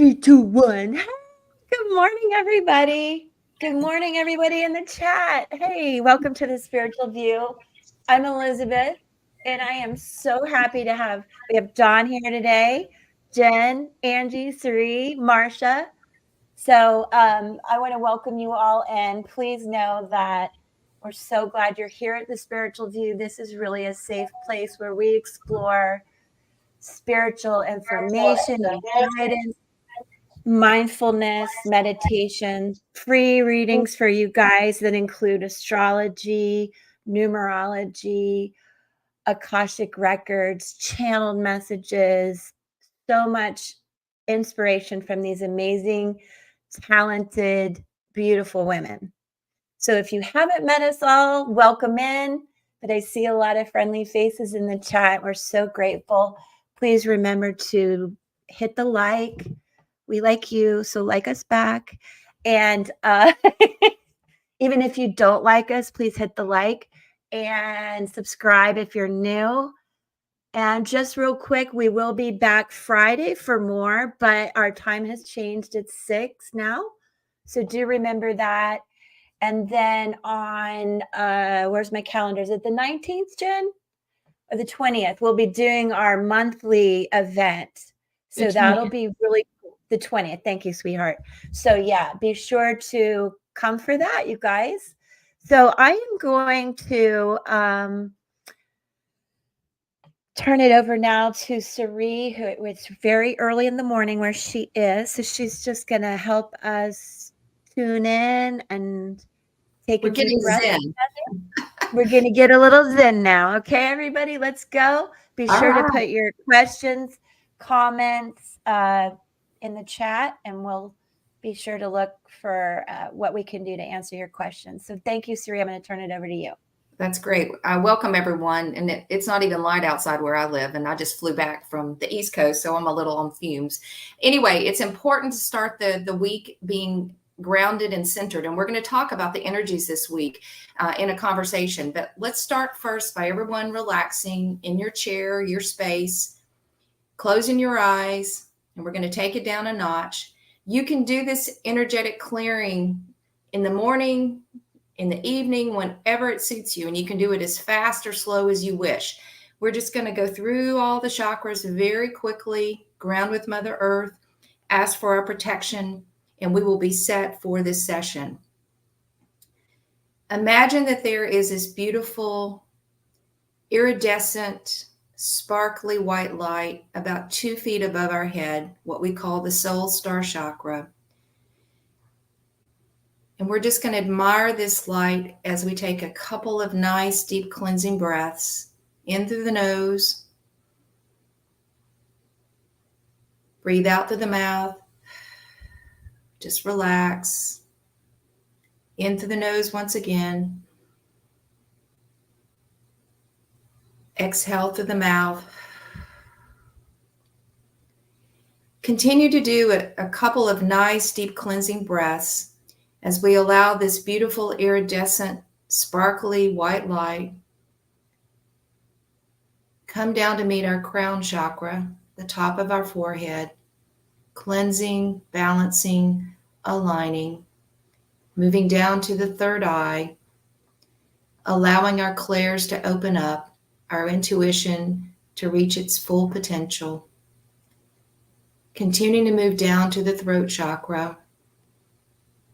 Three, two, one. Good morning, everybody. Good morning, everybody in the chat. Hey, welcome to the Spiritual View. I'm Elizabeth, and I am so happy to we have Dawn here today, Jen, Angie, Sari, Marsha. So I want to welcome you all, and please know that we're so glad you're here at the Spiritual View. This is really a safe place where we explore spiritual information and guidance, mindfulness, meditation, free readings for you guys that include astrology, numerology, Akashic records, channeled messages, so much inspiration from these amazing, talented, beautiful women. So if you haven't met us all, welcome in. But I see a lot of friendly faces in the chat. We're so grateful. Please remember to hit the like. We like you, so like us back. And even if you don't like us, please hit the like and subscribe if you're new. And just real quick, we will be back Friday for more, but our time has changed. It's 6 now. So do remember that. And then on, where's my calendar? Is it the 19th, Jen? Or the 20th? We'll be doing our monthly event. So that'll be really cool. The 20th. Thank you, sweetheart. So yeah, be sure to come for that, you guys. So I am going to turn it over now to Sari, who it's very early in the morning where she is. So she's just going to help us tune in and take a deep breath. We're going to get a little zen now. Okay, everybody, let's go. Be sure to put your questions, comments in the chat, and we'll be sure to look for what we can do to answer your questions. So thank you, Sari. I'm going to turn it over to you. That's great. I welcome everyone. And it's not even light outside where I live. And I just flew back from the East Coast, so I'm a little on fumes. Anyway, it's important to start the week being grounded and centered. And we're going to talk about the energies this week in a conversation. But let's start first by everyone relaxing in your chair, your space, closing your eyes, and we're going to take it down a notch. You can do this energetic clearing in the morning, in the evening, whenever it suits you, and you can do it as fast or slow as you wish. We're just going to go through all the chakras very quickly, ground with Mother Earth, ask for our protection, and we will be set for this session. Imagine that there is this beautiful, iridescent, sparkly white light about 2 feet above our head, what we call the soul star chakra. And we're just going to admire this light as we take a couple of nice, deep cleansing breaths in through the nose. Breathe out through the mouth. Just relax. In through the nose once again. Exhale through the mouth. Continue to do a couple of nice, deep cleansing breaths as we allow this beautiful, iridescent, sparkly white light come down to meet our crown chakra, the top of our forehead, cleansing, balancing, aligning, moving down to the third eye, allowing our clairs to open up, our intuition to reach its full potential. Continuing to move down to the throat chakra.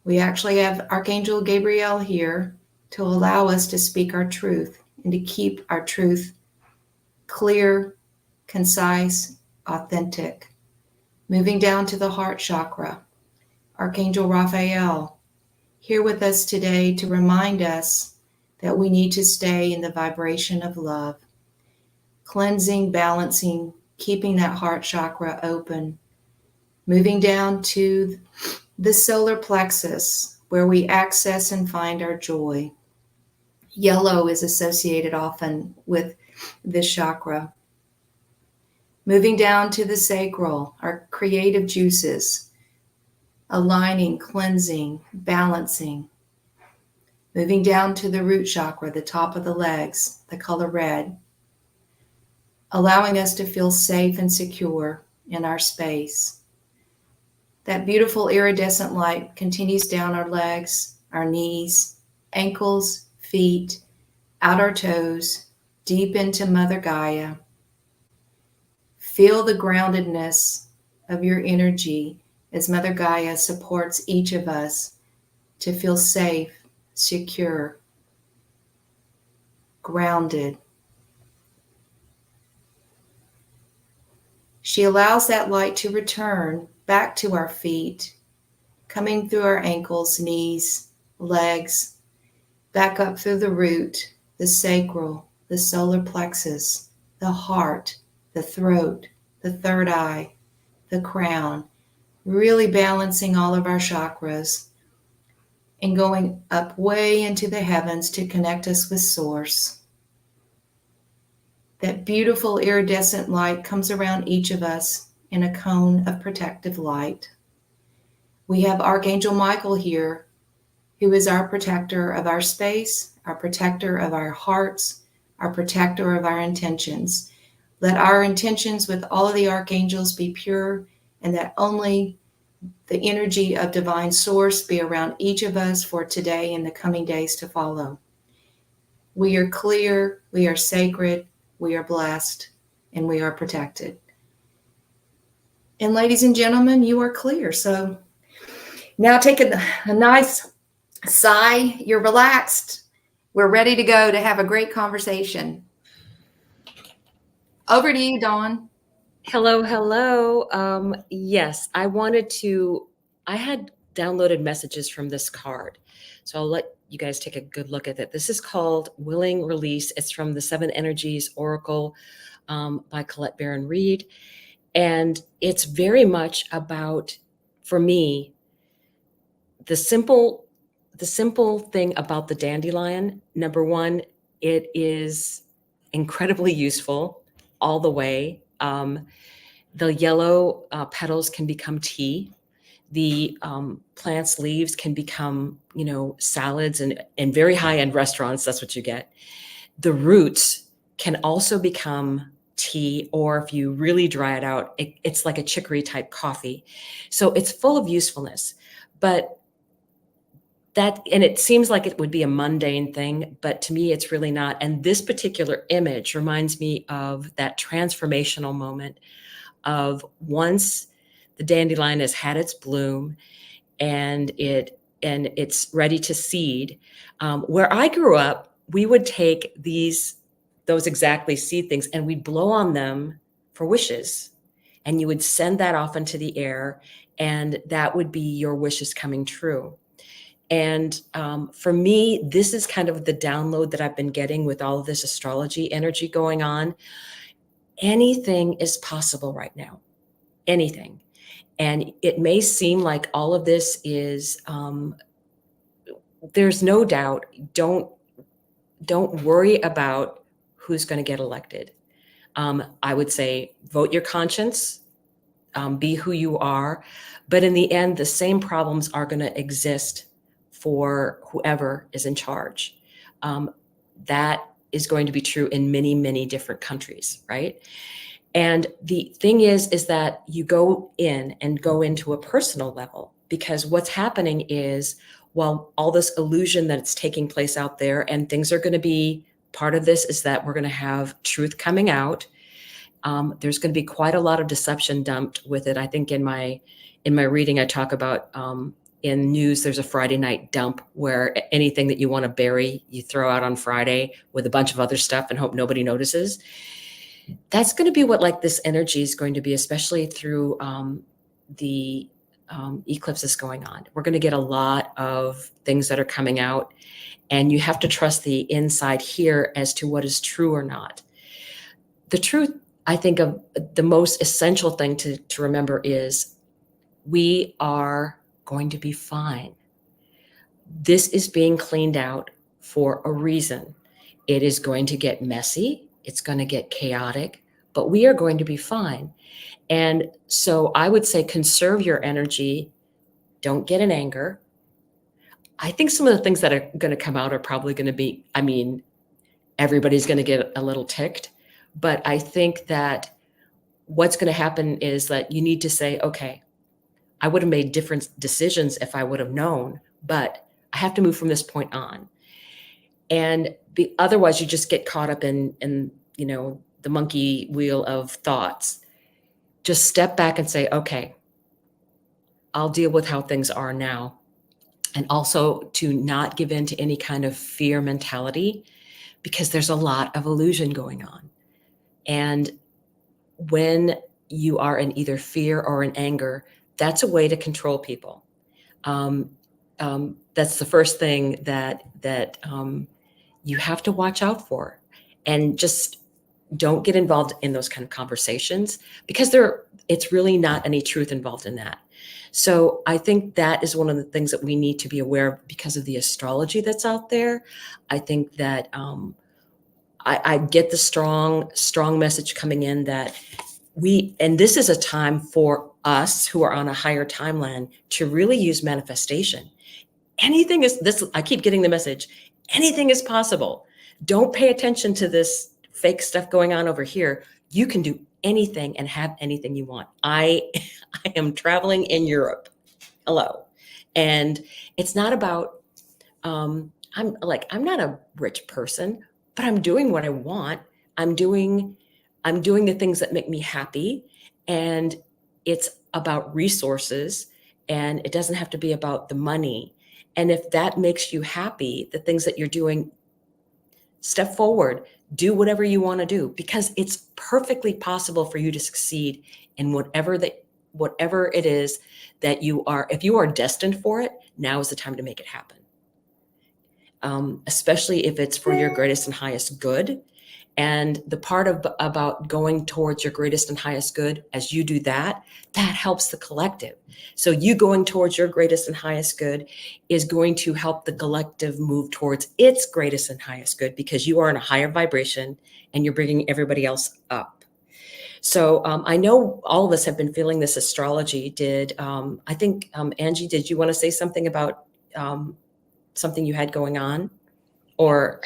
We actually have Archangel Gabriel here to allow us to speak our truth and to keep our truth clear, concise, authentic. Moving down to the heart chakra, Archangel Raphael, here with us today to remind us that we need to stay in the vibration of love. Cleansing, balancing, keeping that heart chakra open. Moving down to the solar plexus, where we access and find our joy. Yellow is associated often with this chakra. Moving down to the sacral, our creative juices, aligning, cleansing, balancing. Moving down to the root chakra, the top of the legs, the color red, allowing us to feel safe and secure in our space. That beautiful iridescent light continues down our legs, our knees, ankles, feet, out our toes, deep into Mother Gaia. Feel the groundedness of your energy as Mother Gaia supports each of us to feel safe, secure, grounded. She allows that light to return back to our feet, coming through our ankles, knees, legs, back up through the root, the sacral, the solar plexus, the heart, the throat, the third eye, the crown, really balancing all of our chakras and going up way into the heavens to connect us with Source. That beautiful iridescent light comes around each of us in a cone of protective light. We have Archangel Michael here, who is our protector of our space, our protector of our hearts, our protector of our intentions. Let our intentions with all of the archangels be pure, and that only the energy of divine source be around each of us for today and the coming days to follow. We are clear, we are sacred, we are blessed, and we are protected. And ladies and gentlemen, you are clear. So now take a nice sigh. You're relaxed. We're ready to go to have a great conversation. Over to you, Dawn. Hello, hello. Yes, I had downloaded messages from this card. So I'll let you guys take a good look at it. This is called Willing Release. It's from the Seven Energies Oracle by Colette Baron Reed. And it's very much about, for me, the simple thing about the dandelion. Number one, it is incredibly useful all the way. The yellow petals can become tea. The plant's leaves can become, salads and very high-end restaurants. That's what you get. The roots can also become tea, or if you really dry it out, it's like a chicory type coffee. So it's full of usefulness. But and it seems like it would be a mundane thing, but to me, it's really not. And this particular image reminds me of that transformational moment of once the dandelion has had its bloom and it's ready to seed. Where I grew up, we would take those exactly seed things and we'd blow on them for wishes. And you would send that off into the air, and that would be your wishes coming true. And for me, this is kind of the download that I've been getting with all of this astrology energy going on. Anything is possible right now, anything. And it may seem like all of this is, there's no doubt, don't worry about who's going to get elected. I would say vote your conscience, be who you are. But in the end, the same problems are going to exist for whoever is in charge. That is going to be true in many, many different countries, right? And the thing is that you go into a personal level, because what's happening is, while all this illusion that's taking place out there, and things are going to be, part of this is that we're going to have truth coming out. There's going to be quite a lot of deception dumped with it. I think in my reading, I talk about, in news, there's a Friday night dump where anything that you want to bury, you throw out on Friday with a bunch of other stuff and hope nobody notices. That's going to be what this energy is going to be, especially through the eclipses going on. We're going to get a lot of things that are coming out, and you have to trust the inside here as to what is true or not. The truth, I think, of the most essential thing to remember is we are going to be fine. This is being cleaned out for a reason. It is going to get messy. It's going to get chaotic, but we are going to be fine. And so I would say conserve your energy. Don't get in anger. I think some of the things that are going to come out are probably going to be, everybody's going to get a little ticked. But I think that what's going to happen is that you need to say, okay, I would have made different decisions if I would have known, but I have to move from this point on. And otherwise you just get caught up in, the monkey wheel of thoughts. Just step back and say, okay, I'll deal with how things are now. And also to not give in to any kind of fear mentality, because there's a lot of illusion going on. And when you are in either fear or in anger, that's a way to control people. That's the first thing that you have to watch out for, and just don't get involved in those kind of conversations, because it's really not any truth involved in that. So I think that is one of the things that we need to be aware of because of the astrology that's out there. I think that I get the strong message coming in that and this is a time for us who are on a higher timeline to really use manifestation. Anything is this. I keep getting the message. Anything is possible. Don't pay attention to this fake stuff going on over here. You can do anything and have anything you want. I am traveling in Europe. Hello. And it's not about, I'm not a rich person, but I'm doing what I want. I'm doing the things that make me happy. And it's about resources, and it doesn't have to be about the money. And if that makes you happy, the things that you're doing, step forward, do whatever you want to do, because it's perfectly possible for you to succeed in whatever it is that you are. If you are destined for it, now is the time to make it happen. Especially if it's for your greatest and highest good. And the part about going towards your greatest and highest good, as you do that helps the collective. So you going towards your greatest and highest good is going to help the collective move towards its greatest and highest good, because you are in a higher vibration and you're bringing everybody else up. So I know all of us have been feeling this astrology. I think, Angie, did you want to say something about something you had going on? Or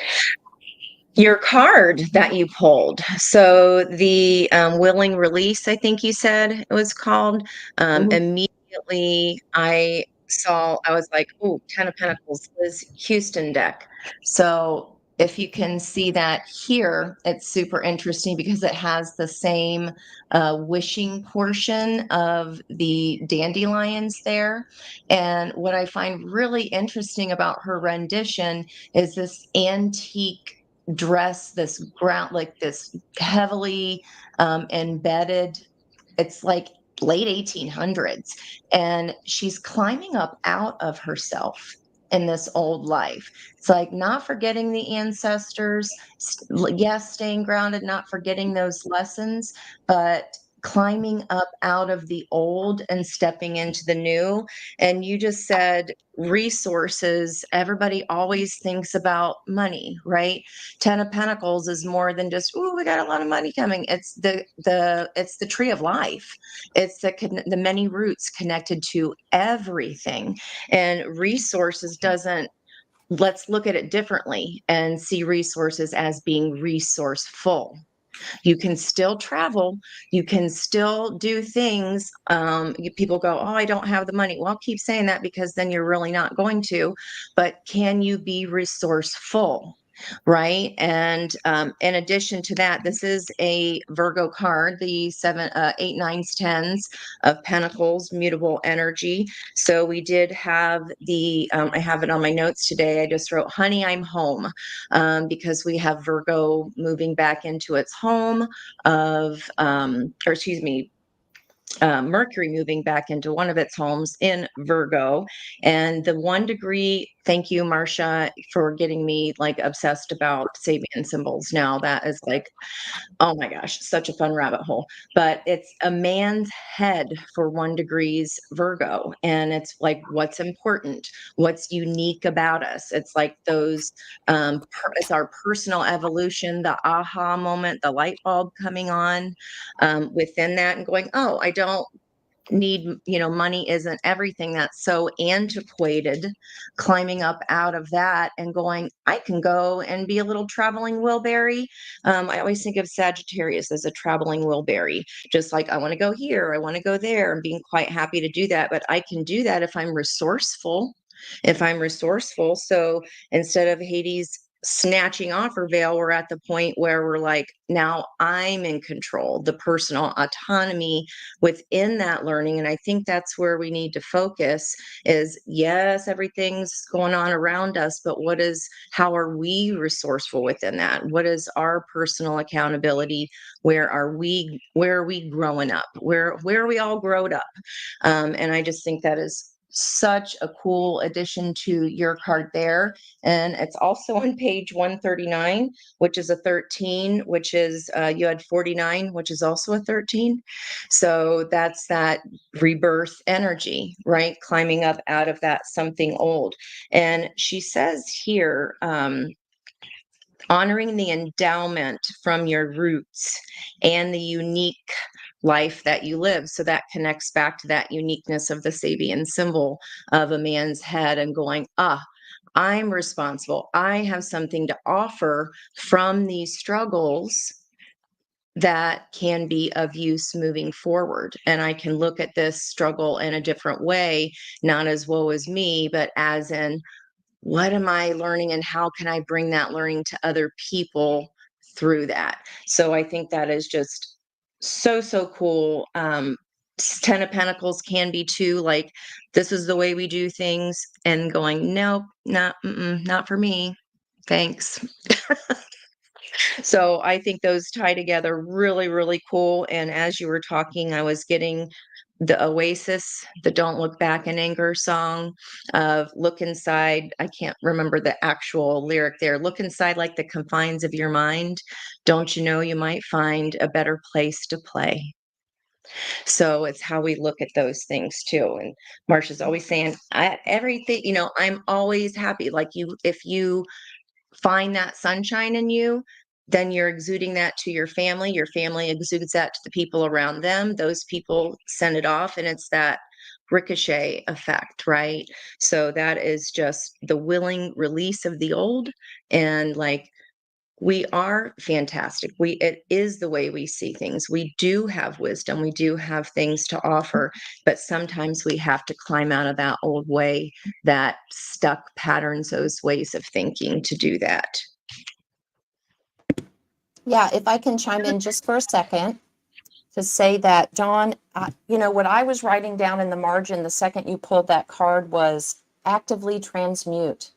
your card that you pulled. So the willing release, I think you said it was called. Immediately I was like, oh, 10 of Pentacles, Liz Houston deck. So if you can see that here, it's super interesting because it has the same wishing portion of the dandelions there. And what I find really interesting about her rendition is this antique dress, this ground, like this heavily embedded, it's like late 1800s, and she's climbing up out of herself in this old life. It's like not forgetting the ancestors, yes, staying grounded, not forgetting those lessons, but climbing up out of the old and stepping into the new. And you just said resources. Everybody always thinks about money, right? 10 of Pentacles is more than just, oh, we got a lot of money coming. It's it's the tree of life. It's the many roots connected to everything. And resources doesn't, let's look at it differently and see resources as being resourceful. You can still travel. You can still do things. People go, oh, I don't have the money. Well, I'll keep saying that because then you're really not going to. But can you be resourceful? Right. And in addition to that, this is a Virgo card, the 7, 8, 9s, 10s of Pentacles, mutable energy. So we did have I have it on my notes today. I just wrote, honey, I'm home, because we have Virgo moving back into its home Mercury moving back into one of its homes in Virgo. And the 1 degree, thank you, Marcia, for getting me like obsessed about Sabian symbols. Now that is like, oh my gosh, such a fun rabbit hole. But it's a man's head for 1 degrees Virgo. And it's like, what's important? What's unique about us? It's like those, it's our personal evolution, the aha moment, the light bulb coming on within that and going, oh, need, money isn't everything. That's so antiquated, climbing up out of that and going, I can go and be a little traveling Wilberry. I always think of Sagittarius as a traveling Wilberry, just like I want to go here, I want to go there, and being quite happy to do that. But I can do that if I'm resourceful. So instead of Hades snatching off her veil, we're at the point where we're like, now I'm in control, the personal autonomy within that learning. And I think that's where we need to focus is, yes, everything's going on around us, but how are we resourceful within that? What is our personal accountability? Where are we growing up? Where are we all grown up? And I just think that is such a cool addition to your card there. And it's also on page 139, which is a 13, which is you had 49, which is also a 13. So that's that rebirth energy, right? Climbing up out of that something old. And she says here, honoring the endowment from your roots and the unique life that you live. So that connects back to that uniqueness of the Sabian symbol of a man's head and going, I'm responsible. I have something to offer from these struggles that can be of use moving forward. And I can look at this struggle in a different way, not as woe is me, but as in, what am I learning and how can I bring that learning to other people through that? So I think that is just so, so cool. 10 of Pentacles can be too, like, this is the way we do things, and going, nope, not for me. Thanks. So I think those tie together really, really cool. And as you were talking, I was getting the Oasis, the Don't Look Back in Anger song of look inside. I can't remember the actual lyric there. Look inside like the confines of your mind. Don't you know you might find a better place to play? So it's how we look at those things too. And Marsha's always saying, everything, I'm always happy. Like if you find that sunshine in you, then you're exuding that to your family. Your family exudes that to the people around them. Those people send it off, and it's that ricochet effect, right? So that is just the willing release of the old. And like, we are fantastic. It is the way we see things. We do have wisdom. We do have things to offer, but sometimes we have to climb out of that old way, that stuck patterns, those ways of thinking to do that. Yeah, if I can chime in just for a second to say that, Dawn, what I was writing down in the margin the second you pulled that card was actively transmute.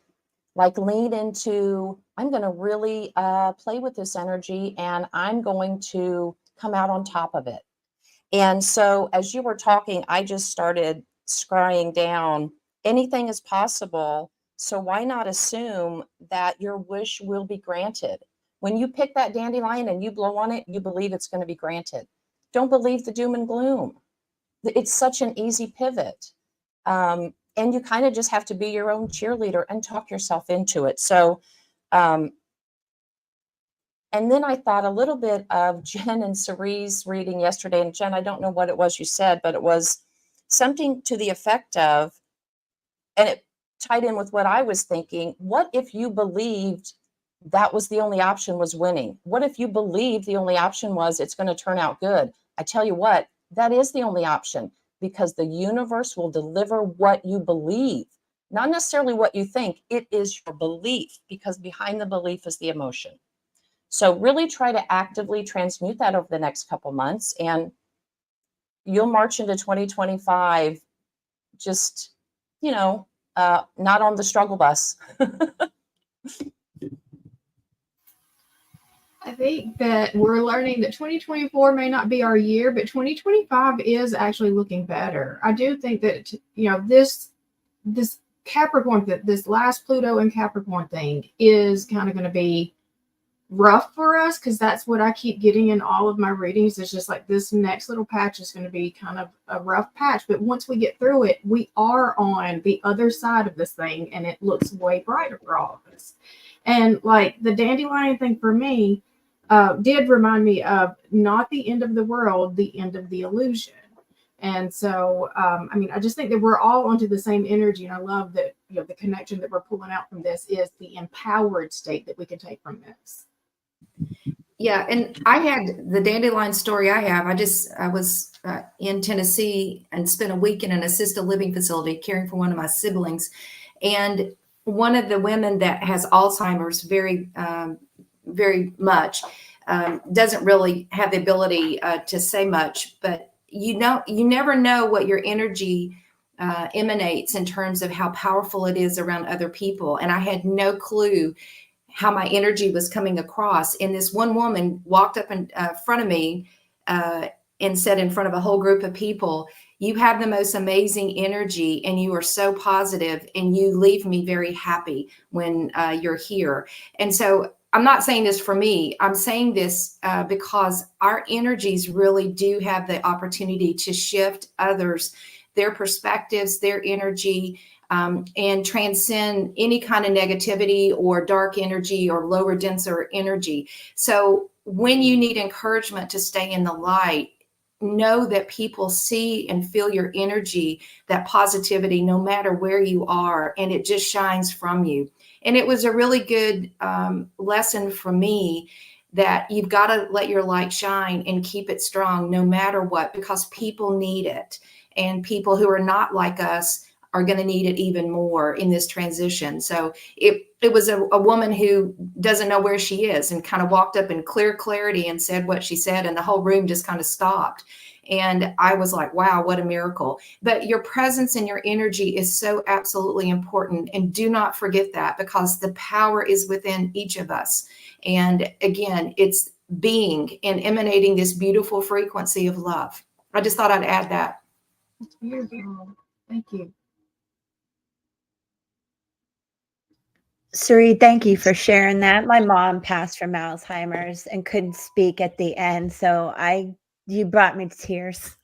Like lean into, I'm going to really play with this energy and I'm going to come out on top of it. And so as you were talking, I just started scrying down, anything is possible. So why not assume that your wish will be granted? When you pick that dandelion and you blow on it, you believe it's going to be granted. Don't believe the doom and gloom. It's such an easy pivot. And you kind of just have to be your own cheerleader and talk yourself into it. So, and then I thought a little bit of Jen and Cerie's reading yesterday. And Jen, I don't know what it was you said, but it was something to the effect of, and it tied in with what I was thinking. What if you believed that was the only option, was winning? What if you believed the only option was it's going to turn out good? I tell you what, that is the only option, because the universe will deliver what you believe, not necessarily what you think. It is your belief, because behind the belief is the emotion. So really try to actively transmute that over the next couple months, and you'll march into 2025 just, not on the struggle bus. I think that we're learning that 2024 may not be our year, but 2025 is actually looking better. I do think that, this Capricorn, this last Pluto and Capricorn thing is kind of going to be rough for us, because that's what I keep getting in all of my readings. It's just like this next little patch is going to be kind of a rough patch. But once we get through it, we are on the other side of this thing, and it looks way brighter for all of us. And like the dandelion thing for me, did remind me of not the end of the world, the end of the illusion. And so, I mean, I just think that we're all onto the same energy. And I love that, you know, the connection that we're pulling out from this is the empowered state that we can take from this. Yeah, and I had the dandelion story I have. I was in Tennessee and spent a week in an assisted living facility caring for one of my siblings. And one of the women that has Alzheimer's very much doesn't really have the ability to say much, but you never know what your energy emanates in terms of how powerful it is around other people. And I had no clue how my energy was coming across. And this one woman walked up in front of me and said in front of a whole group of people, "You have the most amazing energy and you are so positive and you leave me very happy when you're here." And so I'm not saying this for me. I'm saying this because our energies really do have the opportunity to shift others, their perspectives, their energy, and transcend any kind of negativity or dark energy or lower, denser energy. So when you need encouragement to stay in the light, know that people see and feel your energy, that positivity, no matter where you are, and it just shines from you. And it was a really good lesson for me that you've got to let your light shine and keep it strong no matter what, because people need it. And people who are not like us are going to need it even more in this transition. So it was a woman who doesn't know where she is and kind of walked up in clear clarity and said what she said, and the whole room just kind of stopped. And I was like, wow, what a miracle. But your presence and your energy is so absolutely important. And do not forget that, because the power is within each of us. And again, it's being and emanating this beautiful frequency of love. I just thought I'd add that. That's beautiful. Thank you. Suri, thank you for sharing that. My mom passed from Alzheimer's and couldn't speak at the end, so you brought me to tears.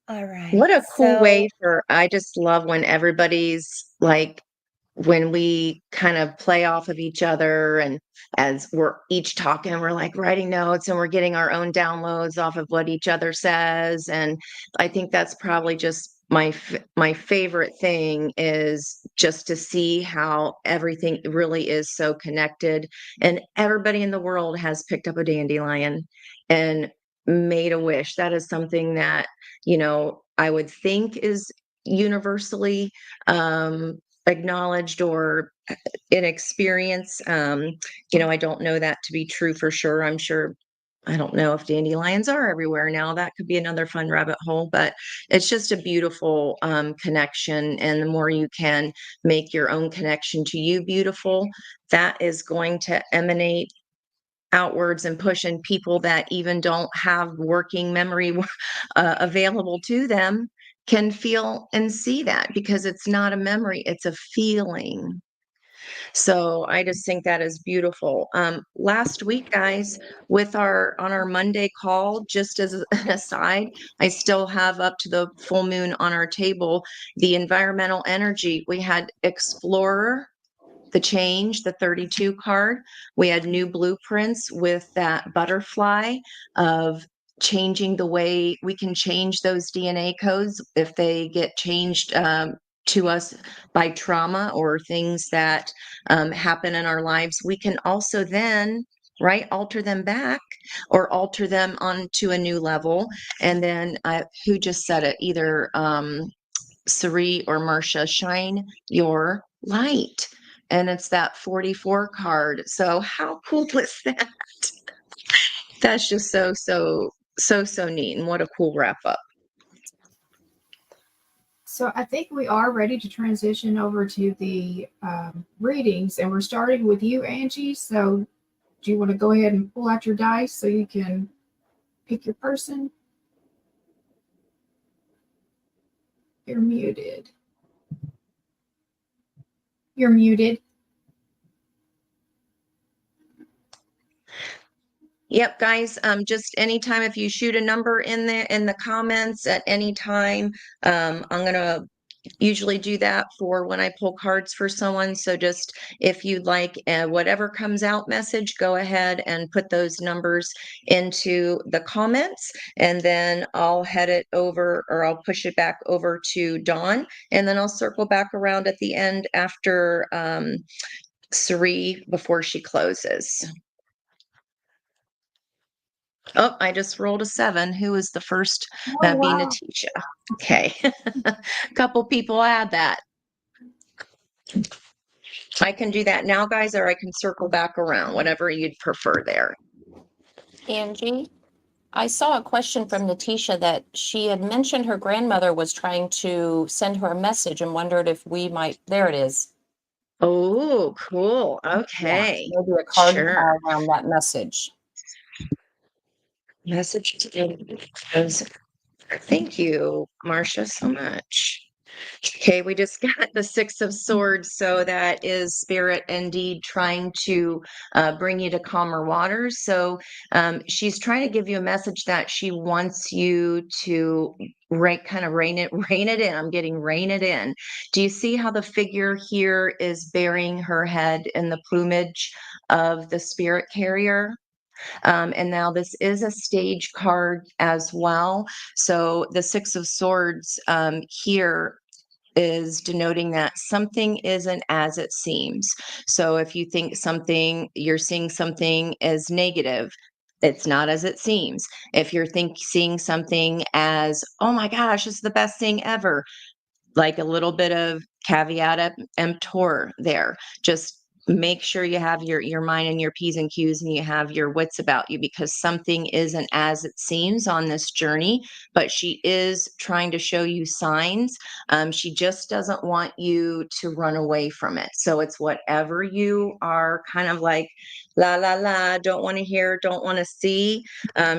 All right. What a cool way I just love when everybody's like, when we kind of play off of each other, and as we're each talking, we're like writing notes and we're getting our own downloads off of what each other says. And I think that's probably just my favorite thing, is just to see how everything really is so connected, and everybody in the world has picked up a dandelion and made a wish. That is something that, I would think is universally acknowledged or in experience. I don't know that to be true for sure. I'm sure, I don't know if dandelions are everywhere now. That could be another fun rabbit hole, but it's just a beautiful connection. And the more you can make your own connection to you beautiful, that is going to emanate outwards and push in people that even don't have working memory available to them, can feel and see that, because it's not a memory, it's a feeling. So I just think that is beautiful. Last week, guys, on our Monday call, just as an aside, I still have up to the full moon on our table, the environmental energy. We had Explorer, the change, the 32 card. We had new blueprints with that butterfly of changing the way we can change those DNA codes if they get changed to us by trauma or things that happen in our lives. We can also then, right, alter them back or alter them onto a new level. And then who just said it? Either Sari or Marcia, shine your light. And it's that 44 card. So how cool was that? That's just so neat. And what a cool wrap up. So I think we are ready to transition over to the readings, and we're starting with you, Angie. So do you want to go ahead and pull out your dice so you can pick your person? You're muted. You're muted. Yep, guys. Just anytime, if you shoot a number in the comments at any time, I'm gonna usually do that for when I pull cards for someone. So just if you'd like whatever comes out message, go ahead and put those numbers into the comments, and then I'll head it over, or I'll push it back over to Dawn, and then I'll circle back around at the end after Sari before she closes. Oh, I just rolled a 7. Who was the first? That'd be Natisha. Okay. A couple people add that. I can do that now, guys, or I can circle back around, whatever you'd prefer there. Angie, I saw a question from Natisha that she had mentioned her grandmother was trying to send her a message and wondered if we might, there it is. Oh, cool. Okay. Yeah, maybe a card Sure. around that message. Message. Thank you, Marcia, so much. Okay, we just got the 6 of Swords, so that is Spirit indeed trying to bring you to calmer waters. So she's trying to give you a message that she wants you to kind of rein it in. I'm getting rein it in. Do you see how the figure here is burying her head in the plumage of the spirit carrier? And now this is a stage card as well. So the 6 of Swords here is denoting that something isn't as it seems. So if you think you're seeing something as negative, it's not as it seems. If you're seeing something as, oh my gosh, it's the best thing ever, like a little bit of caveat emptor there. Just make sure you have your mind and your P's and Q's, and you have your wits about you, because something isn't as it seems on this journey, but she is trying to show you signs. She just doesn't want you to run away from it. So it's whatever you are kind of like, la, la, la, don't want to hear, don't want to see.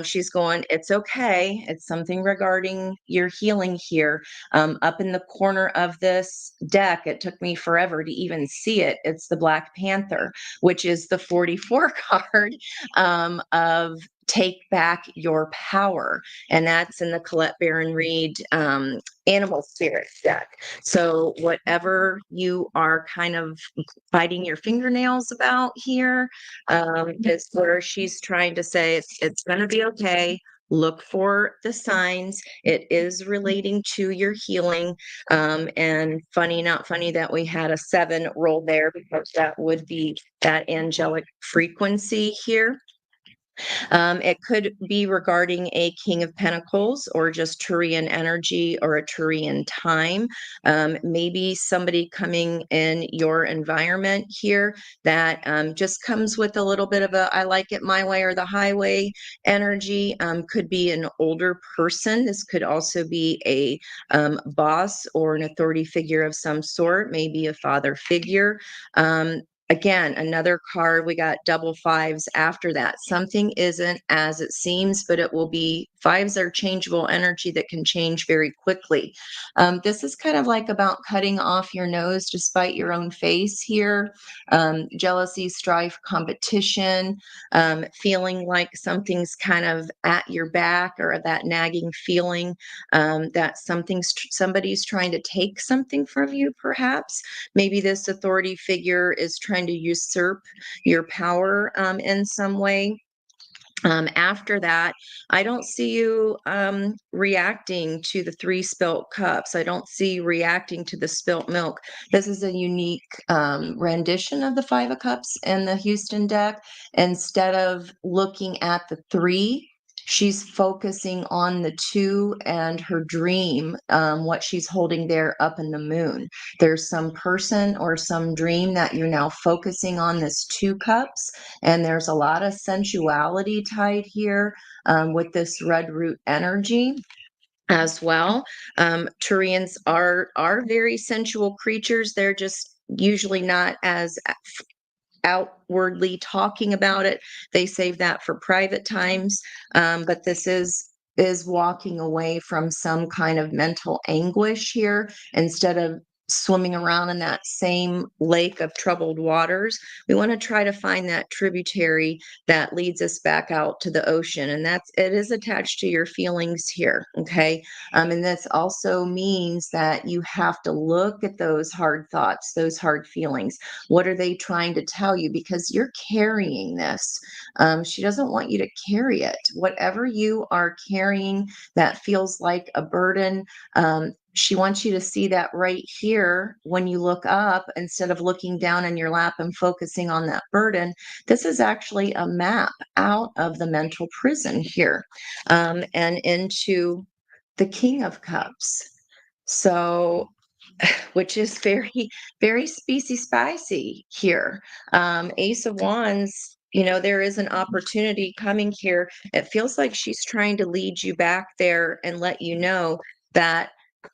She's going, it's okay. It's something regarding your healing here. Up in the corner of this deck, it took me forever to even see it. It's the Black Panther, which is the 44 card of Take Back Your Power. And that's in the Colette Baron Reed Animal Spirit deck. So whatever you are kind of biting your fingernails about here is where she's trying to say it's going to be okay. Look for the signs. It is relating to your healing. And funny, not funny that we had a 7 roll there, because that would be that angelic frequency here. It could be regarding a King of Pentacles, or just Turian energy, or a Turian time. Maybe somebody coming in your environment here that just comes with a little bit of a I like it my way or the highway energy. Could be an older person. This could also be a boss or an authority figure of some sort, maybe a father figure. Again, another card, we got double 5s after that. Something isn't as it seems, but it will be. 5s are changeable energy that can change very quickly. This is kind of like about cutting off your nose to spite your own face here. Jealousy, strife, competition, feeling like something's kind of at your back, or that nagging feeling that somebody's trying to take something from you, perhaps. Maybe this authority figure is trying to usurp your power in some way. After that, I don't see you reacting to the 3 spilt cups. I don't see you reacting to the spilt milk. This is a unique rendition of the 5 of Cups in the Houston deck. Instead of looking at the 3, she's focusing on the 2 and her dream, what she's holding there up in the moon. There's some person or some dream that you're now focusing on, this 2 cups, and there's a lot of sensuality tied here with this red root energy as well. Turians are very sensual creatures. They're just usually not as outwardly talking about it. They save that for private times. But this is walking away from some kind of mental anguish here, instead of swimming around in that same lake of troubled waters. We want to try to find that tributary that leads us back out to the ocean. And it is attached to your feelings here. Okay. And this also means that you have to look at those hard thoughts, those hard feelings. What are they trying to tell you? Because you're carrying this. She doesn't want you to carry it. Whatever you are carrying that feels like a burden, she wants you to see that right here when you look up, instead of looking down in your lap and focusing on that burden. This is actually a map out of the mental prison here, and into the King of Cups. So, which is very, very spicy here. Ace of Wands, there is an opportunity coming here. It feels like she's trying to lead you back there and let you know that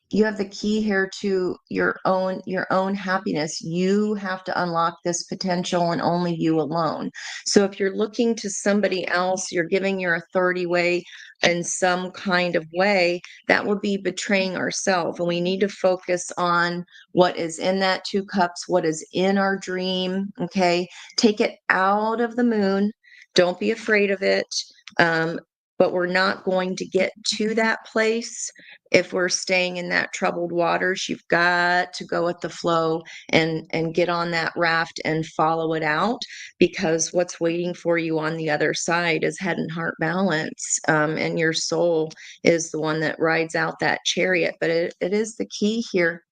you have the key here to your own happiness. You have to unlock this potential, and only you alone. So if you're looking to somebody else, you're giving your authority away in some kind of way, that would be betraying ourselves. And we need to focus on what is in that 2 cups, what is in our dream. Okay. Take it out of the moon. Don't be afraid of it. But we're not going to get to that place if we're staying in that troubled waters. You've got to go with the flow and get on that raft and follow it out, because what's waiting for you on the other side is head and heart balance. And your soul is the one that rides out that chariot. But it is the key here,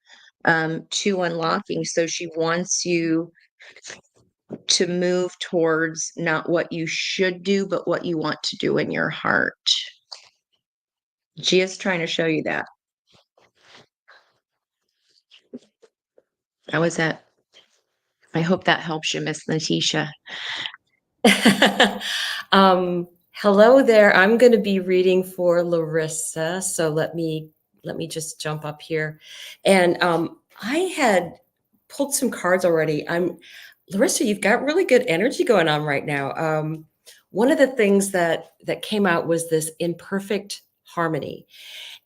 to unlocking. So she wants you to move towards not what you should do, but what you want to do in your heart. She is trying to show you that. How was that? I hope that helps you, Miss Letitia. Hello there. I'm going to be reading for Larissa. So let me just jump up here. And I had pulled some cards already. Larissa, you've got really good energy going on right now. One of the things that came out was this imperfect harmony.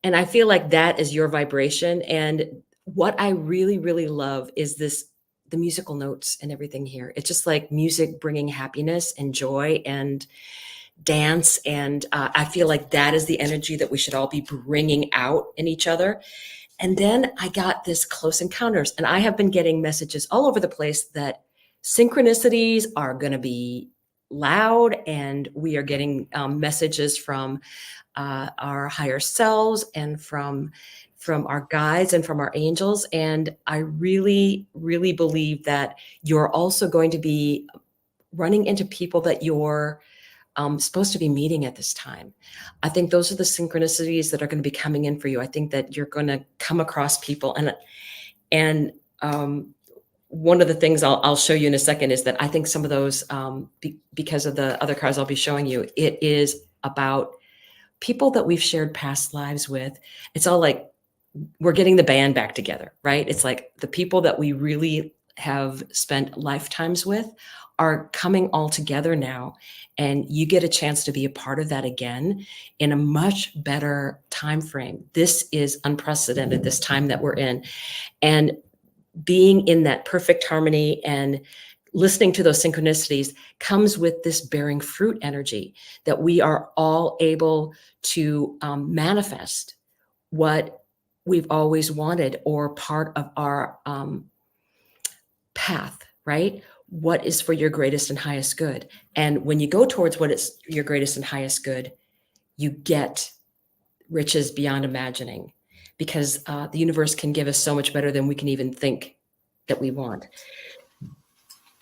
And I feel like that is your vibration. And what I really, really love is the musical notes and everything here. It's just like music bringing happiness and joy and dance. And I feel like that is the energy that we should all be bringing out in each other. And then I got this close encounters, and I have been getting messages all over the place that synchronicities are going to be loud, and we are getting messages from our higher selves and from our guides and from our angels. And I really, really believe that you're also going to be running into people that you're supposed to be meeting at this time. I think those are the synchronicities that are going to be coming in for you. I think that you're going to come across people, and one of the things I'll show you in a second is that I think some of those, because of the other cards I'll be showing you, it is about people that we've shared past lives with. It's all like we're getting the band back together, right? It's like the people that we really have spent lifetimes with are coming all together now, and you get a chance to be a part of that again in a much better time frame. This is unprecedented, this time that we're in, and being in that perfect harmony and listening to those synchronicities comes with this bearing fruit energy that we are all able to manifest what we've always wanted, or part of our path, right? What is for your greatest and highest good? And when you go towards what is your greatest and highest good, you get riches beyond imagining, because the universe can give us so much better than we can even think that we want.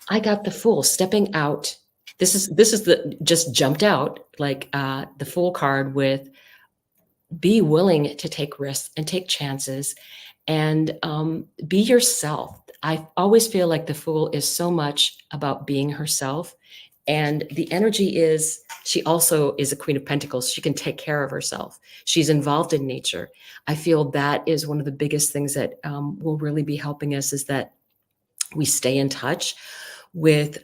I got the Fool stepping out. This is the just jumped out like the Fool card with be willing to take risks and take chances and be yourself. I always feel like the Fool is so much about being herself. And the energy is, she also is a Queen of Pentacles. She can take care of herself. She's involved in nature. I feel that is one of the biggest things that will really be helping us, is that we stay in touch with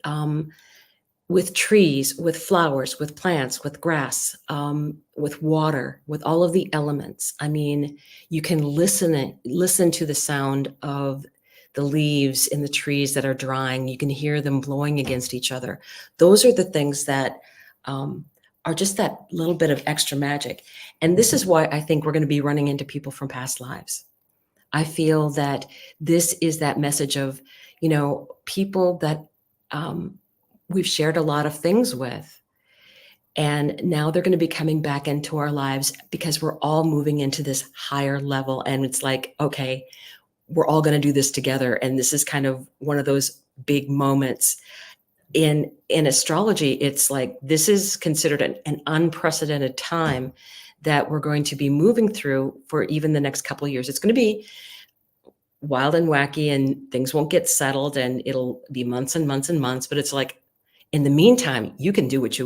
with trees, with flowers, with plants, with grass, with water, with all of the elements. I mean, you can listen to the sound of the leaves in the trees that are drying. You can hear them blowing against each other. Those are the things that are just that little bit of extra magic. And this is why I think we're going to be running into people from past lives. I feel that this is that message of, people that we've shared a lot of things with. And now they're going to be coming back into our lives because we're all moving into this higher level. And it's like, okay, we're all going to do this together. And this is kind of one of those big moments. In astrology, it's like this is considered an unprecedented time that we're going to be moving through for even the next couple of years. It's going to be wild and wacky and things won't get settled and it'll be months and months and months, but it's like, in the meantime, you can do what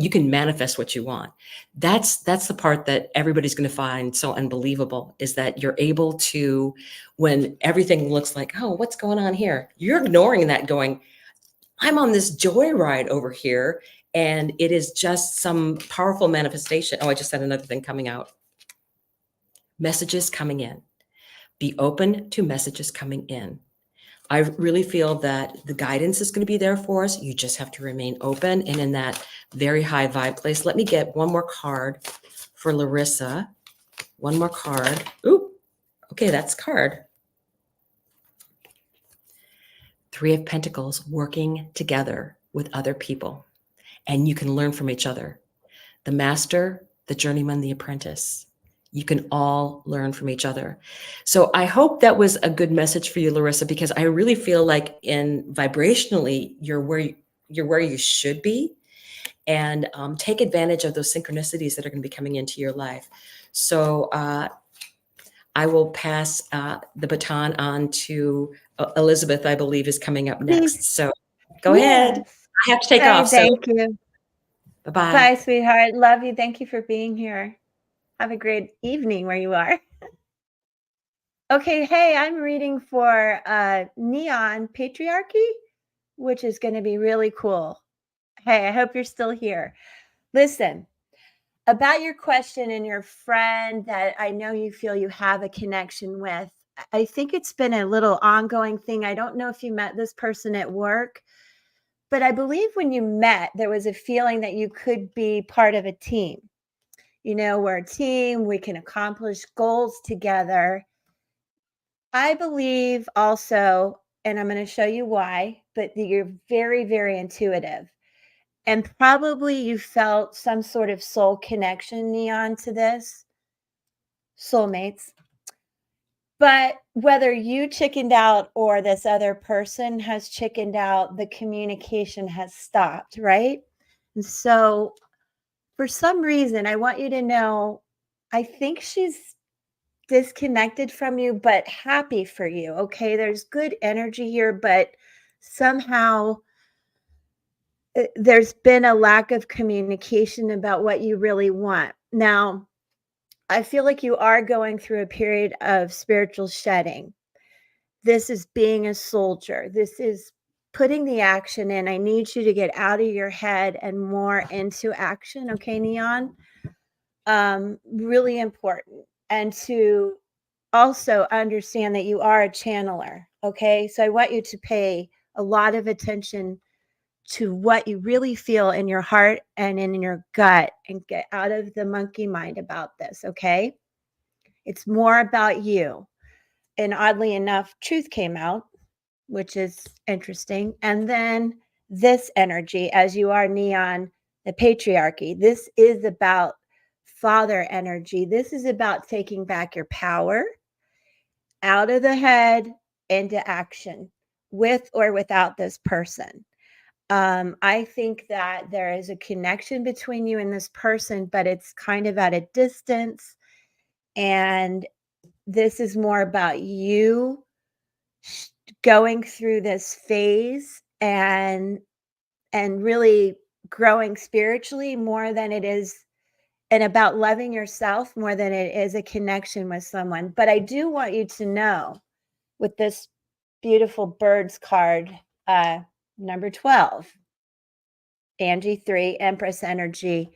you can manifest what you want. That's the part that everybody's going to find so unbelievable, is that you're able to, when everything looks like, oh, what's going on here? You're ignoring that, going, I'm on this joyride over here. And it is just some powerful manifestation. Oh, I just had another thing coming out. Messages coming in. Be open to messages coming in. I really feel that the guidance is going to be there for us. You just have to remain open and in that very high vibe place. Let me get one more card for Larissa. One more card. Ooh, okay, that's card. 3 of Pentacles, working together with other people. And you can learn from each other. The master, the journeyman, the apprentice. You can all learn from each other. So I hope that was a good message for you, Larissa, because I really feel like vibrationally, you're where you should be, and take advantage of those synchronicities that are going to be coming into your life. So I will pass the baton on to Elizabeth, I believe, is coming up next. So go ahead. I have to take off. Thank you. Bye-bye. Bye, sweetheart. Love you. Thank you for being here. Have a great evening where you are. Okay, hey, I'm reading for Neon Patriarchy, which is going to be really cool. Hey, I hope you're still here. Listen, about your question and your friend that I know you feel you have a connection with, I think it's been a little ongoing thing. I don't know if you met this person at work, but I believe when you met, there was a feeling that you could be part of a team. We're a team, we can accomplish goals together. I believe also, and I'm going to show you why, but you're very, very intuitive. And probably you felt some sort of soul connection, Neon, to this. Soulmates. But whether you chickened out or this other person has chickened out, the communication has stopped, right? And so for some reason, I want you to know, I think she's disconnected from you, but happy for you. Okay. There's good energy here, but somehow there's been a lack of communication about what you really want. Now, I feel like you are going through a period of spiritual shedding. This is being a soldier. This is putting the action in. I need you to get out of your head and more into action. Okay, Neon? Really important. And to also understand that you are a channeler. Okay. So I want you to pay a lot of attention to what you really feel in your heart and in your gut, and get out of the monkey mind about this. Okay. It's more about you. And oddly enough, truth came out, which is interesting. And then this energy, as you are Neon, the patriarchy, this is about father energy. This is about taking back your power out of the head into action, with or without this person. I think that there is a connection between you and this person, but it's kind of at a distance. And this is more about you going through this phase and really growing spiritually more than it is, and about loving yourself more than it is a connection with someone. But I do want you to know, with this beautiful birds card, number 12, Angie 3, Empress energy,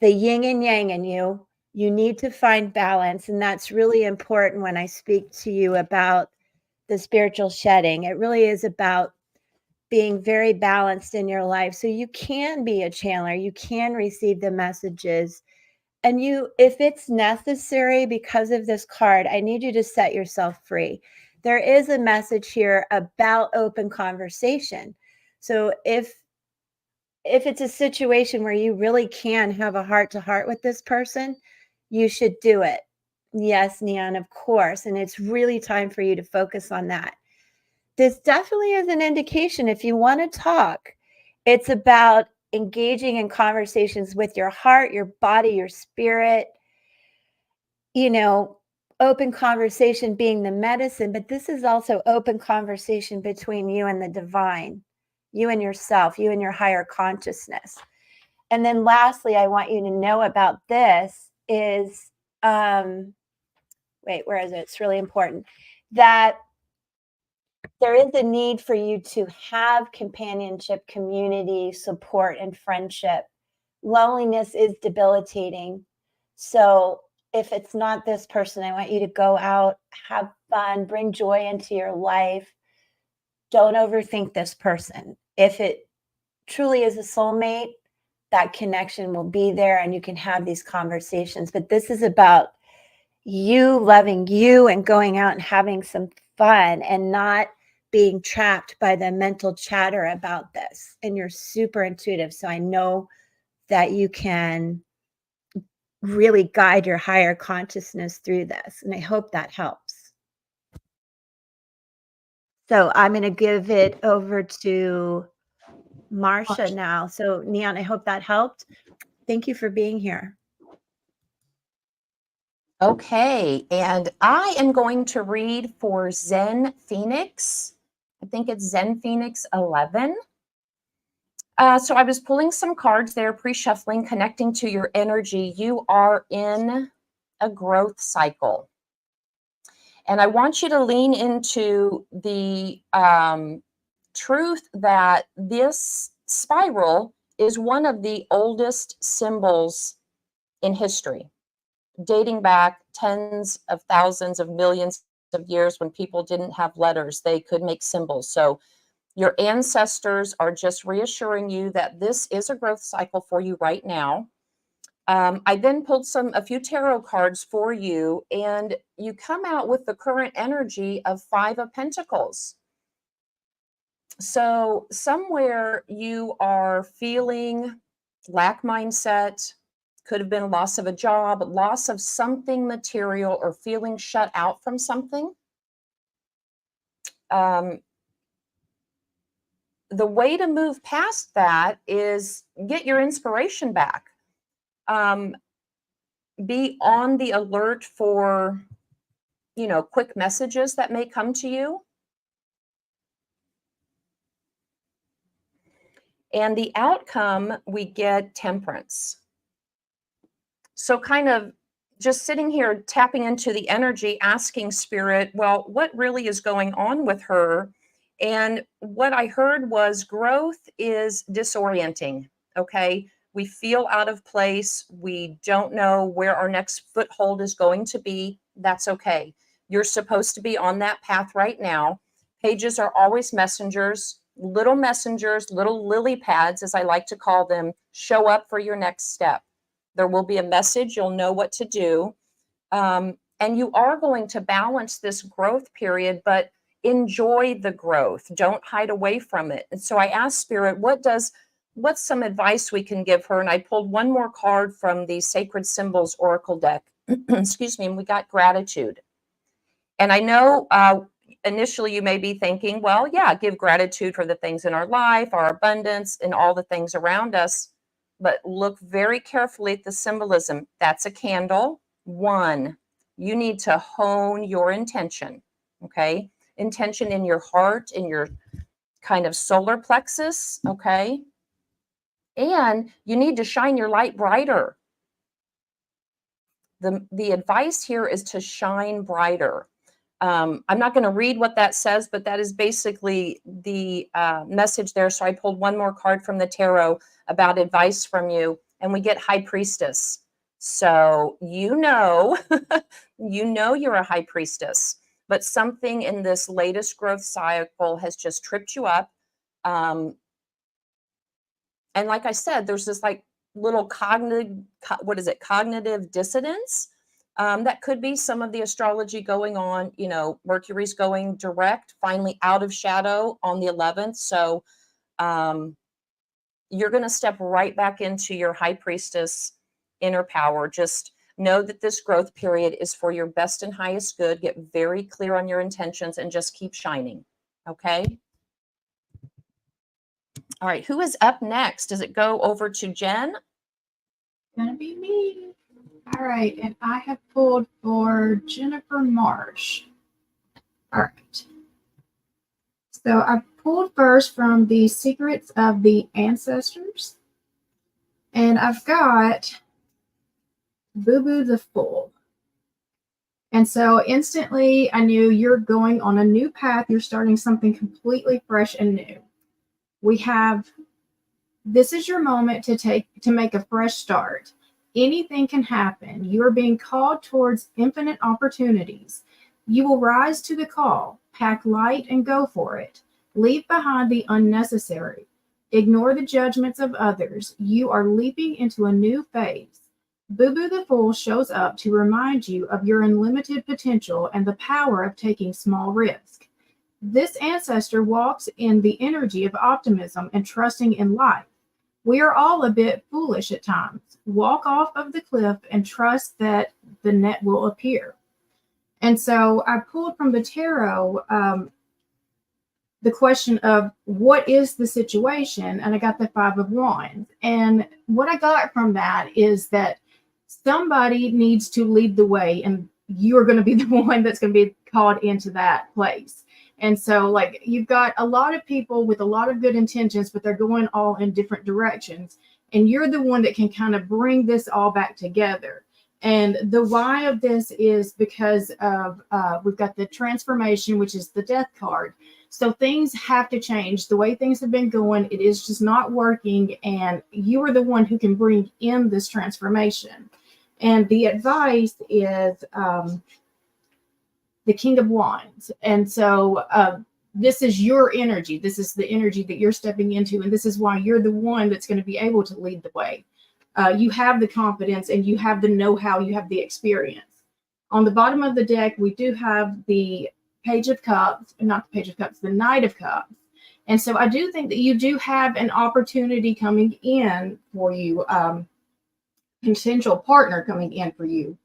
the yin and yang in you. You need to find balance. And that's really important when I speak to you about the spiritual shedding. It really is about being very balanced in your life. So you can be a channeler, you can receive the messages. And you, if it's necessary because of this card, I need you to set yourself free. There is a message here about open conversation. So if it's a situation where you really can have a heart to heart with this person, you should do it. Yes, Neon, of course. And it's really time for you to focus on that. This definitely is an indication if you want to talk, it's about engaging in conversations with your heart, your body, your spirit, you know, open conversation being the medicine, but this is also open conversation between you and the divine, you and yourself, you and your higher consciousness. And then lastly, I want you to know about this is, wait, where is it? It's really important that there is a need for you to have companionship, community, support, and friendship. Loneliness is debilitating. So if it's not this person, I want you to go out, have fun, bring joy into your life. Don't overthink this person. If it truly is a soulmate, that connection will be there and you can have these conversations. But this is about you loving you and going out and having some fun and not being trapped by the mental chatter about this. And you're super intuitive. So I know that you can really guide your higher consciousness through this. And I hope that helps. So I'm going to give it over to Marsha now. So Neon, I hope that helped. Thank you for being here. Okay, and I am going to read for Zen Phoenix. I think it's Zen Phoenix 11. So I was pulling some cards there, pre-shuffling, connecting to your energy. You are in a growth cycle. And I want you to lean into the truth that this spiral is one of the oldest symbols in history, dating back tens of thousands of millions of years when people didn't have letters, they could make symbols. So your ancestors are just reassuring you that this is a growth cycle for you right now. I then pulled a few tarot cards for you, and you come out with the current energy of 5 of Pentacles. So somewhere you are feeling lack mindset, could have been loss of a job, loss of something material, or feeling shut out from something. The way to move past that is get your inspiration back. Be on the alert for, quick messages that may come to you. And the outcome, we get temperance. So kind of just sitting here tapping into the energy, asking spirit, well, what really is going on with her? And what I heard was growth is disorienting. Okay. We feel out of place. We don't know where our next foothold is going to be. That's okay. You're supposed to be on that path right now. Pages are always messengers, little lily pads, as I like to call them, show up for your next step. There will be a message. You'll know what to do. And you are going to balance this growth period, but enjoy the growth. Don't hide away from it. And so I asked Spirit, what's some advice we can give her? And I pulled one more card from the Sacred Symbols Oracle deck. Excuse me. And we got gratitude. And I know initially you may be thinking, well, yeah, give gratitude for the things in our life, our abundance, and all the things around us. But look very carefully at the symbolism. That's a candle. 1, you need to hone your intention, okay? Intention in your heart, in your kind of solar plexus, okay? And you need to shine your light brighter. The advice here is to shine brighter. I'm not going to read what that says, but that is basically the message there. So I pulled one more card from the tarot. about advice from you. And we get High Priestess. So you know, you know you're a High Priestess, but something in this latest growth cycle has just tripped you up. And like I said, there's this like little cognitive dissonance. That could be some of the astrology going on. You know, Mercury's going direct, finally out of shadow on the 11th. So you're going to step right back into your High Priestess inner power. Just know that this growth period is for your best and highest good. Get very clear on your intentions and just keep shining. Okay. All right. Who is up next? Does it go over to Jen? Gonna be me. All right, and I have pulled for Jennifer Marsh. All right. So I pulled first from the Secrets of the Ancestors, and I've got Boo Boo the Fool. And so instantly I knew you're going on a new path. You're starting something completely fresh and new. We have, this is your moment to make a fresh start. Anything can happen. You are being called towards infinite opportunities. You will rise to the call, pack light and go for it. Leave behind the unnecessary. Ignore the judgments of others. You are leaping into a new phase. Boo Boo the Fool shows up to remind you of your unlimited potential and the power of taking small risks. This ancestor walks in the energy of optimism and trusting in life. We are all a bit foolish at times. Walk off of the cliff and trust that the net will appear. And so I pulled from the tarot the question of what is the situation? And I got the 5 of Wands. And what I got from that is that somebody needs to lead the way, and you're going to be the one that's going to be called into that place. And so, like, you've got a lot of people with a lot of good intentions, but they're going all in different directions. And you're the one that can kind of bring this all back together. And the why of this is because of we've got the transformation, which is the death card. So things have to change. The way things have been going, it is just not working. And you are the one who can bring in this transformation. And the advice is the King of Wands. And so this is your energy. This is the energy that you're stepping into. And this is why you're the one that's going to be able to lead the way. You have the confidence and you have the know-how, you have the experience. On the bottom of the deck, we do have the Page of Cups, not the Page of Cups, the Knight of Cups. And so I do think that you do have an opportunity coming in for you, potential partner coming in for you.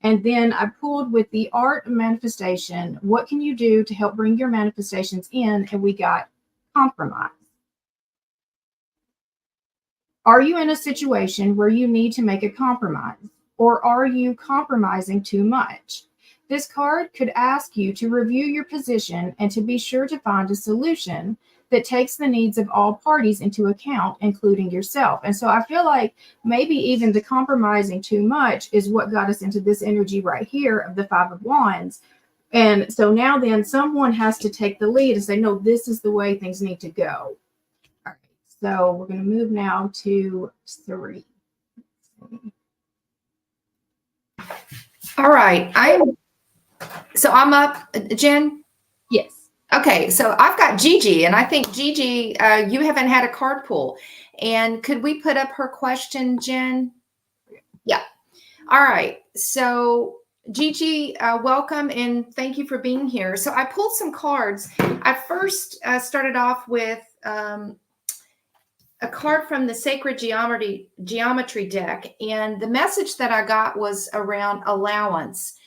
And then I pulled with the Art of Manifestation. What can you do to help bring your manifestations in? And we got compromise. Are you in a situation where you need to make a compromise? Or are you compromising too much? This card could ask you to review your position and to be sure to find a solution that takes the needs of all parties into account, including yourself. And so I feel like maybe even the compromising too much is what got us into this energy right here of the 5 of Wands. And so now then someone has to take the lead and say, no, this is the way things need to go. All right, so we're going to move now to 3. All right. I'm up, Jen? Yes. Okay, so I've got Gigi, and I think Gigi, you haven't had a card pull. And could we put up her question, Jen? Yeah. All right. So Gigi, welcome and thank you for being here. So I pulled some cards. I first started off with a card from the Sacred Geometry deck, and the message that I got was around allowance.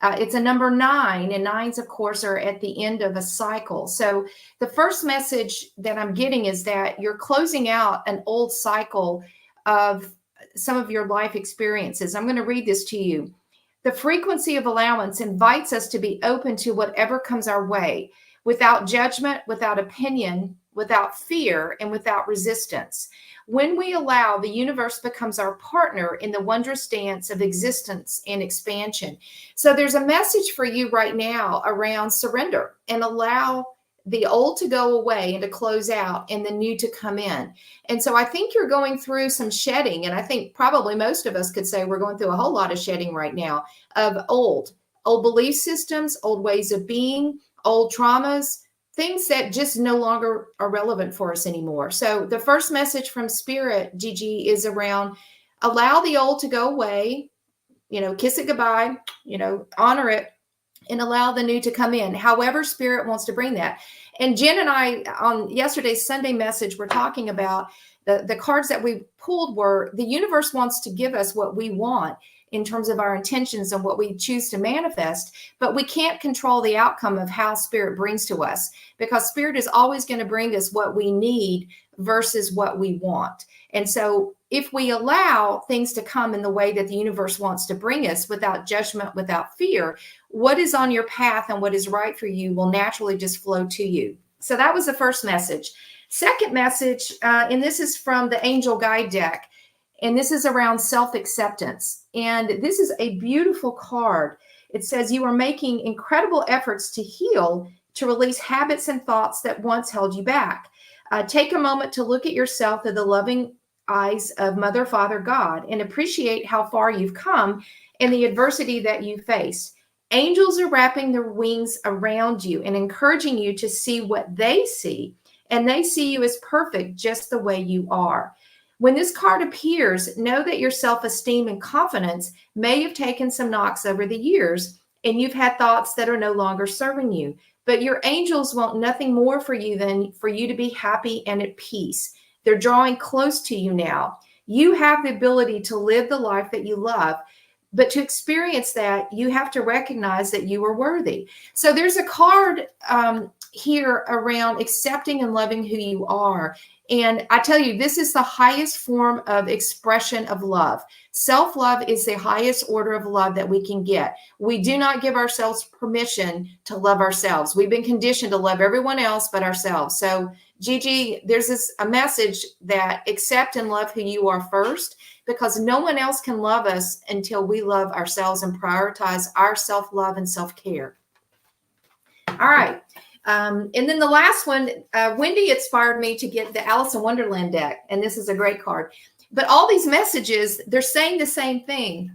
It's a number 9, and 9s, of course, are at the end of a cycle. So the first message that I'm getting is that you're closing out an old cycle of some of your life experiences. I'm going to read this to you. The frequency of allowance invites us to be open to whatever comes our way, without judgment, without opinion, without fear, and without resistance. When we allow, the universe becomes our partner in the wondrous dance of existence and expansion. So there's a message for you right now around surrender and allow the old to go away and to close out and the new to come in. And so I think you're going through some shedding. And I think probably most of us could say we're going through a whole lot of shedding right now of old belief systems, old ways of being, old traumas, things that just no longer are relevant for us anymore. So the first message from Spirit, Gigi, is around allow the old to go away, kiss it goodbye, honor it, and allow the new to come in, however Spirit wants to bring that. And Jen and I, on yesterday's Sunday message, we're talking about the cards that we pulled were the universe wants to give us what we want in terms of our intentions and what we choose to manifest, but we can't control the outcome of how Spirit brings to us, because Spirit is always going to bring us what we need versus what we want. And so if we allow things to come in the way that the universe wants to bring us without judgment, without fear, what is on your path and what is right for you will naturally just flow to you. So that was the first message. Second message, and this is from the Angel Guide deck, and this is around self-acceptance. And this is a beautiful card. It says you are making incredible efforts to heal, to release habits and thoughts that once held you back. Take a moment to look at yourself through the loving eyes of Mother, Father, God, and appreciate how far you've come and the adversity that you faced. Angels are wrapping their wings around you and encouraging you to see what they see, and they see you as perfect just the way you are. When this card appears, know that your self-esteem and confidence may have taken some knocks over the years, and you've had thoughts that are no longer serving you. But your angels want nothing more for you than for you to be happy and at peace. They're drawing close to you now. You have the ability to live the life that you love, but to experience that, you have to recognize that you are worthy. So there's a card here around accepting and loving who you are. And I tell you, this is the highest form of expression of love. Self-love is the highest order of love that we can get. We do not give ourselves permission to love ourselves. We've been conditioned to love everyone else but ourselves. So Gigi, there's a message that accept and love who you are first, because no one else can love us until we love ourselves and prioritize our self-love and self-care. All right. And then the last one, Wendy inspired me to get the Alice in Wonderland deck, and this is a great card. But all these messages, they're saying the same thing.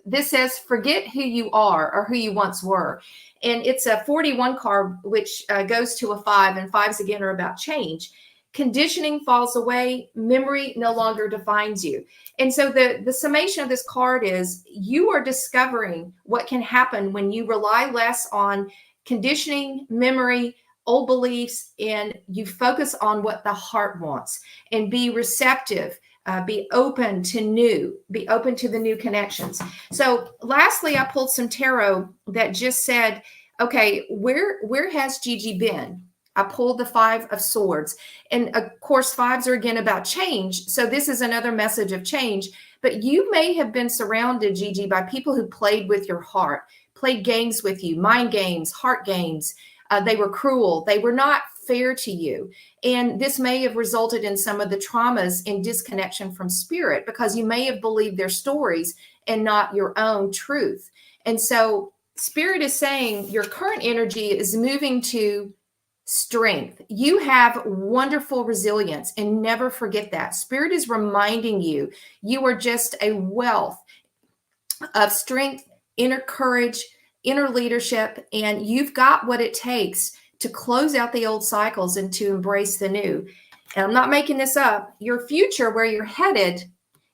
This says, forget who you are or who you once were. And it's a 41 card, which goes to a 5, and 5s again are about change. Conditioning falls away. Memory no longer defines you. And so the summation of this card is you are discovering what can happen when you rely less on conditioning, memory, old beliefs, and you focus on what the heart wants and be receptive, be open to new, be open to the new connections. So lastly, I pulled some tarot that just said, okay, where has Gigi been? I pulled the 5 of Swords. And of course, 5s are again about change. So this is another message of change. But you may have been surrounded, Gigi, by people who played with your heart, played games with you, mind games, heart games. They were cruel. They were not fair to you. And this may have resulted in some of the traumas and disconnection from Spirit, because you may have believed their stories and not your own truth. And so Spirit is saying your current energy is moving to strength. You have wonderful resilience, and never forget that. Spirit is reminding you, you are just a wealth of strength, inner courage, inner leadership, and you've got what it takes to close out the old cycles and to embrace the new. And I'm not making this up. Your future, where you're headed,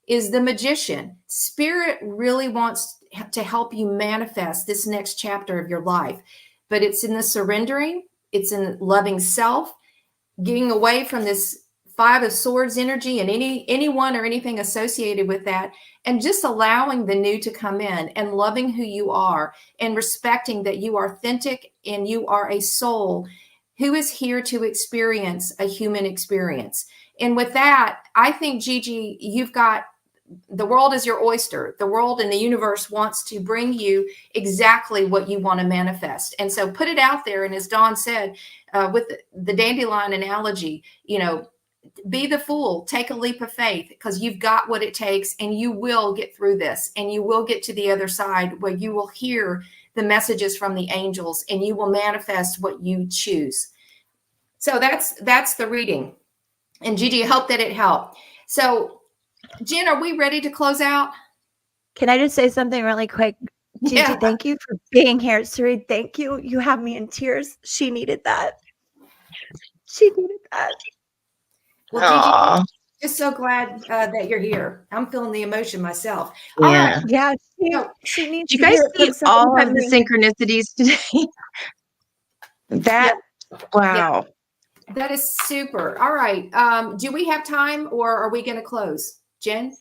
is the Magician. Spirit really wants to help you manifest this next chapter of your life, but it's in the surrendering, it's in loving self, getting away from this 5 of Swords energy and anyone or anything associated with that, and just allowing the new to come in and loving who you are and respecting that you are authentic and you are a soul who is here to experience a human experience. And with that, I think, Gigi, you've got, the world is your oyster. The world and the universe wants to bring you exactly what you want to manifest. And so put it out there. And as Dawn said, with the dandelion analogy, be the fool, take a leap of faith, because you've got what it takes, and you will get through this, and you will get to the other side where you will hear the messages from the angels and you will manifest what you choose. So that's the reading. And Gigi, I hope that it helped. So Jen, are we ready to close out? Can I just say something really quick? Gigi, Yeah. thank you for being here. Sari, thank you. You have me in tears. She needed that. She needed that. Well, Gigi, Aw, just so glad that you're here. I'm feeling the emotion myself. All yeah. right. Yeah, So, she needs Did to you guys hear it see from somebody all of the coming in. synchronicities today? That, wow. that is super. All right. Do we have time or are we going to close? Jen?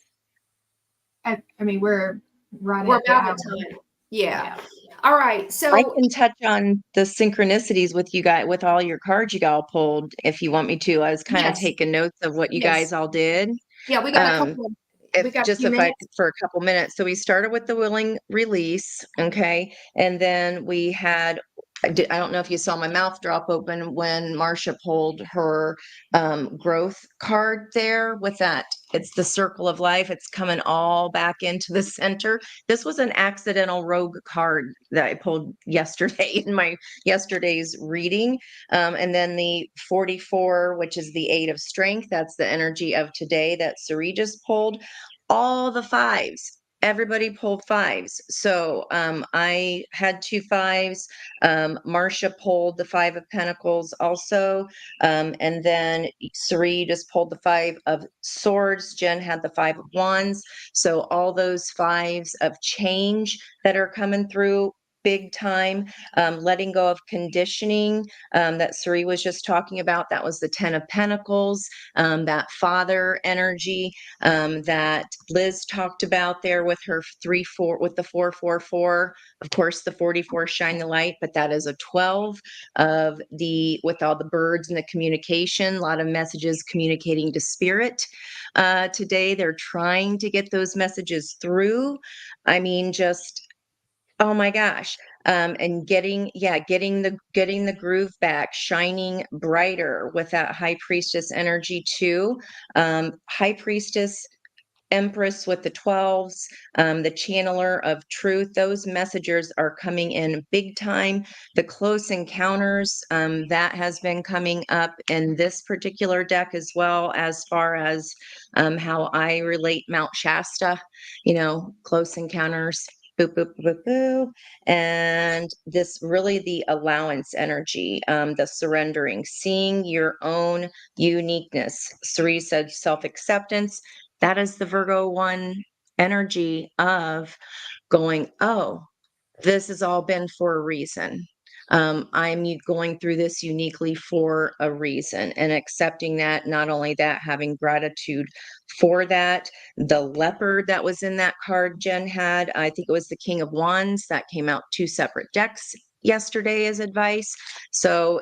I mean, we're right We're at the about hour. at time. Yeah. All right. I So can touch on the synchronicities with you guys, with all your cards you all pulled, if you want me to. I was kind of yes, taking notes of what you yes. guys all did. Yeah, we got a Um, couple of, if we got a just few if I minutes. for a couple minutes. So we started with the willing release, okay, and then we had. I don't know if you saw my mouth drop open when Marcia pulled her growth card there with that. It's the circle of life. It's coming all back into the center. This was an accidental rogue card that I pulled yesterday in my yesterday's reading. And then the 44, which is the 8 of strength. That's the energy of today that Sari just pulled. All the fives. Everybody pulled fives. So I had 2 fives. Marcia pulled the 5 of Pentacles also. And then Sari just pulled the 5 of Swords. Jen had the 5 of Wands. So all those fives of change that are coming through big time, letting go of conditioning that Sari was just talking about. That was the 10 of Pentacles, that father energy that Liz talked about there with her 3-4, with the 4-4-4. Of course, the 44 shine the light, but that is a 12 of the, with all the birds and the communication, a lot of messages communicating to spirit. Today, they're trying to get those messages through. I mean, just, oh my gosh. And getting the groove back, shining brighter with that high priestess energy too. High priestess, Empress with the 12s, the channeler of truth, those messengers are coming in big time. The close encounters, that has been coming up in this particular deck as well, as far as how I relate Mount Shasta, close encounters. Boop, boop, boop, boop. And this really the allowance energy, the surrendering, seeing your own uniqueness. Sari said self acceptance. That is the Virgo 1 energy of going, oh, this has all been for a reason. I'm going through this uniquely for a reason, and accepting that. Not only that, having gratitude for that. The leopard that was in that card Jen had, I think it was the King of Wands, that came out 2 separate decks yesterday as advice. So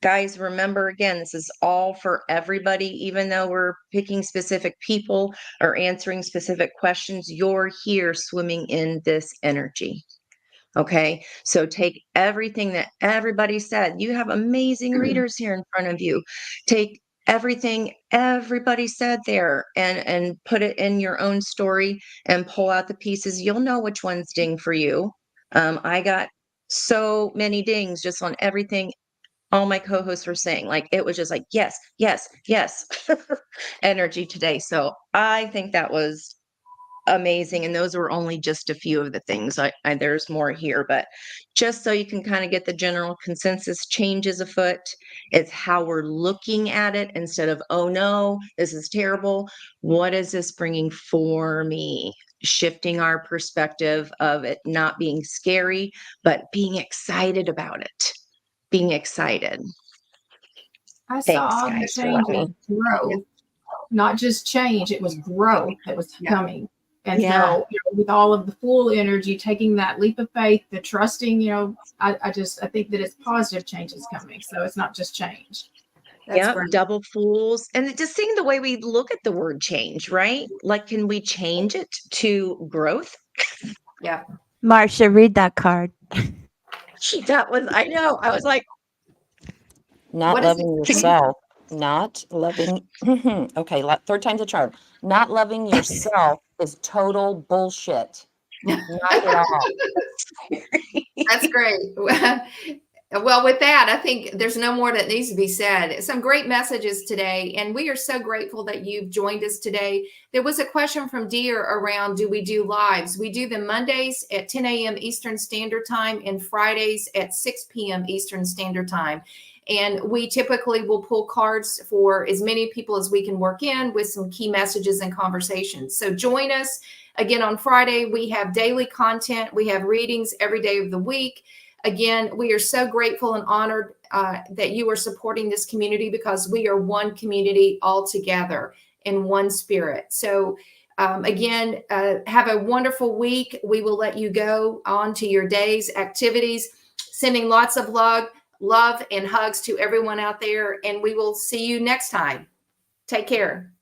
guys, remember again, this is all for everybody. Even though we're picking specific people or answering specific questions, you're here swimming in this energy. Okay, so take everything that everybody said. You have amazing readers here in front of you. Take everything everybody said there and put it in your own story and pull out the pieces. You'll know which ones ding for you. I got so many dings just on everything all my co-hosts were saying. Like, it was just like, yes, yes, yes energy today. So I think that was amazing. And those were only just a few of the things. There's more here, but just so you can kind of get the general consensus, changes afoot. It's how we're looking at it instead of, oh no, this is terrible. What is this bringing for me? Shifting our perspective of it not being scary, but being excited about it. Being excited. I Thanks, saw the guys, for letting changes me. grow, not just change, it was growth that was Yeah. coming. And Yeah. so, with all of the full energy, taking that leap of faith, the trusting, I think that it's positive changes coming. So it's not just change. That's Yep, great. double fools. And just seeing the way we look at the word change, right? Like, can we change it to growth? Yeah. Marcia, read that card. That was, I know. I was like, Not What is loving it? yourself. Not loving. Okay, third time's a charm. Not loving yourself is total bullshit. Not at all. That's great. Well, with that, I think there's no more that needs to be said. Some great messages today, and we are so grateful that you've joined us today. There was a question from Dear around, do we do lives? We do them Mondays at 10 a.m. Eastern Standard Time and Fridays at 6 p.m. Eastern Standard Time. And we typically will pull cards for as many people as we can work in with some key messages and conversations. So join us again on Friday. We have daily content. We have readings every day of the week. Again, we are so grateful and honored that you are supporting this community, because we are one community all together in one spirit. So again, have a wonderful week. We will let you go on to your day's activities, sending lots of love and hugs to everyone out there. And we will see you next time. Take care.